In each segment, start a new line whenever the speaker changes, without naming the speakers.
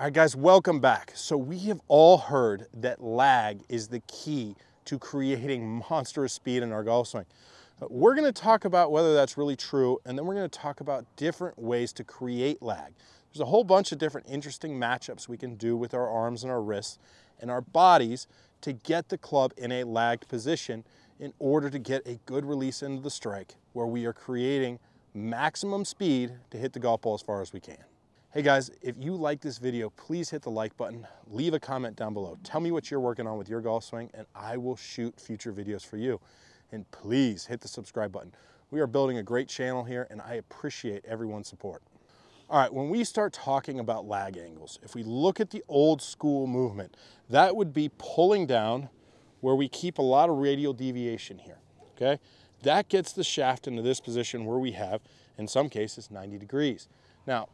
All right, guys, welcome back. So we have all heard that lag is the key to creating monstrous speed in our golf swing. We're going to talk about whether that's really true, and then we're going to talk about different ways to create lag. There's a whole bunch of different interesting matchups we can do with our arms and our wrists and our bodies to get the club in a lagged position in order to get a good release into the strike where we are creating maximum speed to hit the golf ball as far as we can. Hey guys, if you like this video, please hit the like button, leave a comment down below. Tell me what you're working on with your golf swing and I will shoot future videos for you. And please hit the subscribe button. We are building a great channel here and I appreciate everyone's support. All right, when we start talking about lag angles, if we look at the old school movement, that would be pulling down where we keep a lot of radial deviation here, okay? That gets the shaft into this position where we have, in some cases, 90 degrees. Now,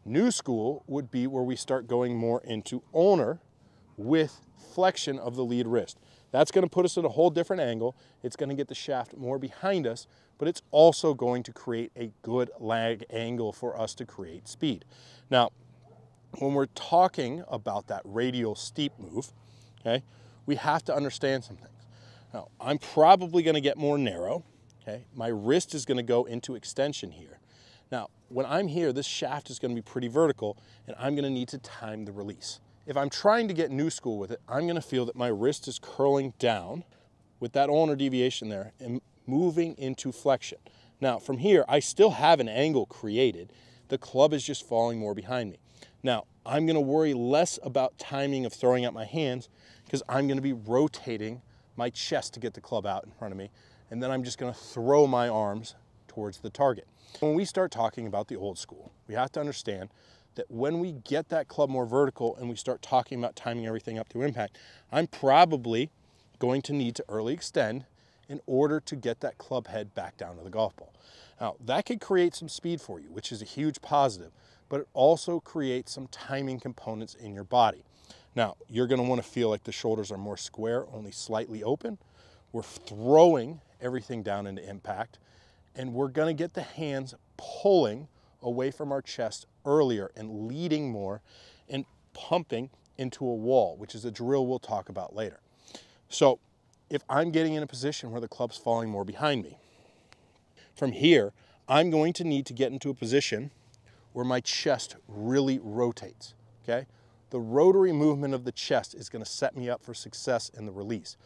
new school would be where we start going more into ulnar with flexion of the lead wrist. That's going to put us at a whole different angle. It's going to get the shaft more behind us, but it's also going to create a good lag angle for us to create speed. Now, when we're talking about that radial steep move, okay, we have to understand some things. Now, I'm probably going to get more narrow, okay? My wrist is going to go into extension here. Now, when I'm here, this shaft is going to be pretty vertical, and I'm going to need to time the release. If I'm trying to get new school with it, I'm going to feel that my wrist is curling down with that ulnar deviation there and moving into flexion. Now, from here, I still have an angle created. The club is just falling more behind me. Now, I'm going to worry less about timing of throwing out my hands because I'm going to be rotating my chest to get the club out in front of me, and then I'm just going to throw my arms towards the target. When we start talking about the old school, we have to understand that when we get that club more vertical and we start talking about timing everything up to impact, I'm probably going to need to early extend in order to get that club head back down to the golf ball. Now, that could create some speed for you, which is a huge positive, but it also creates some timing components in your body. Now, you're going to want to feel like the shoulders are more square, only slightly open. We're throwing everything down into impact, and we're going to get the hands pulling away from our chest earlier and leading more and pumping into a wall, which is a drill we'll talk about later. So if I'm getting in a position where the club's falling more behind me, from here, I'm going to need to get into a position where my chest really rotates, okay? The rotary movement of the chest is going to set me up for success in the release.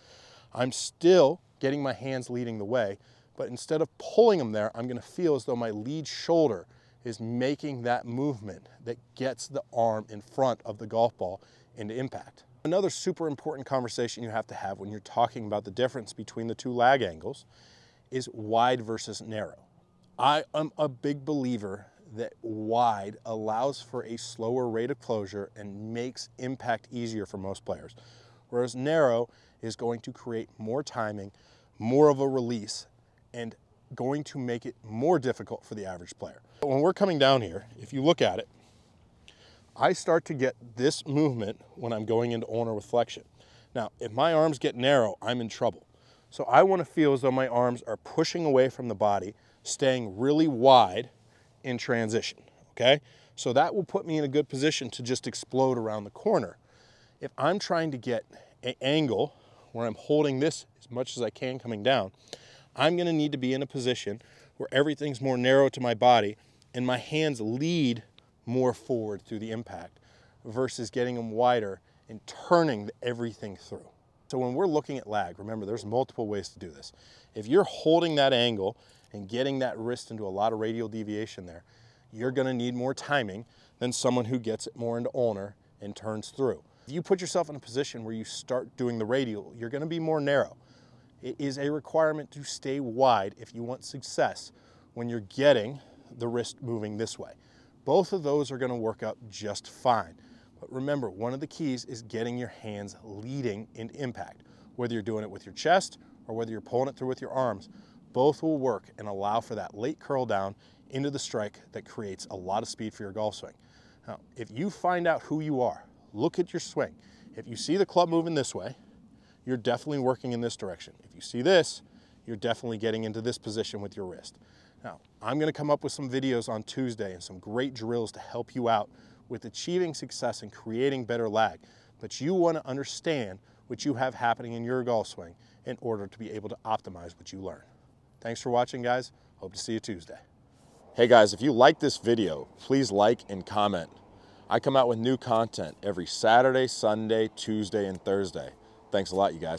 I'm still getting my hands leading the way, but instead of pulling them there, I'm going to feel as though my lead shoulder is making that movement that gets the arm in front of the golf ball into impact. Another super important conversation you have to have when you're talking about the difference between the two lag angles is wide versus narrow. I am a big believer that wide allows for a slower rate of closure and makes impact easier for most players, whereas narrow is going to create more timing, more of a release, and going to make it more difficult for the average player. When we're coming down here, if you look at it, I start to get this movement when I'm going into ulnar with flexion. Now, if my arms get narrow, I'm in trouble. So I want to feel as though my arms are pushing away from the body, staying really wide in transition, okay? So that will put me in a good position to just explode around the corner. If I'm trying to get an angle where I'm holding this as much as I can coming down, I'm going to need to be in a position where everything's more narrow to my body and my hands lead more forward through the impact versus getting them wider and turning everything through. So when we're looking at lag, remember there's multiple ways to do this. If you're holding that angle and getting that wrist into a lot of radial deviation there, you're going to need more timing than someone who gets it more into ulnar and turns through. If you put yourself in a position where you start doing the radial, you're going to be more narrow. It is a requirement to stay wide if you want success when you're getting the wrist moving this way. Both of those are going to work out just fine. But remember, one of the keys is getting your hands leading into impact. Whether you're doing it with your chest or whether you're pulling it through with your arms, both will work and allow for that late curl down into the strike that creates a lot of speed for your golf swing. Now, if you find out who you are, look at your swing. If you see the club moving this way, you're definitely working in this direction. If you see this, you're definitely getting into this position with your wrist. Now, I'm going to come up with some videos on Tuesday and some great drills to help you out with achieving success and creating better lag, but you want to understand what you have happening in your golf swing in order to be able to optimize what you learn. Thanks for watching, guys. Hope to see you Tuesday. Hey guys, if you like this video, please like and comment. I come out with new content every Saturday, Sunday, Tuesday, and Thursday. Thanks a lot, you guys.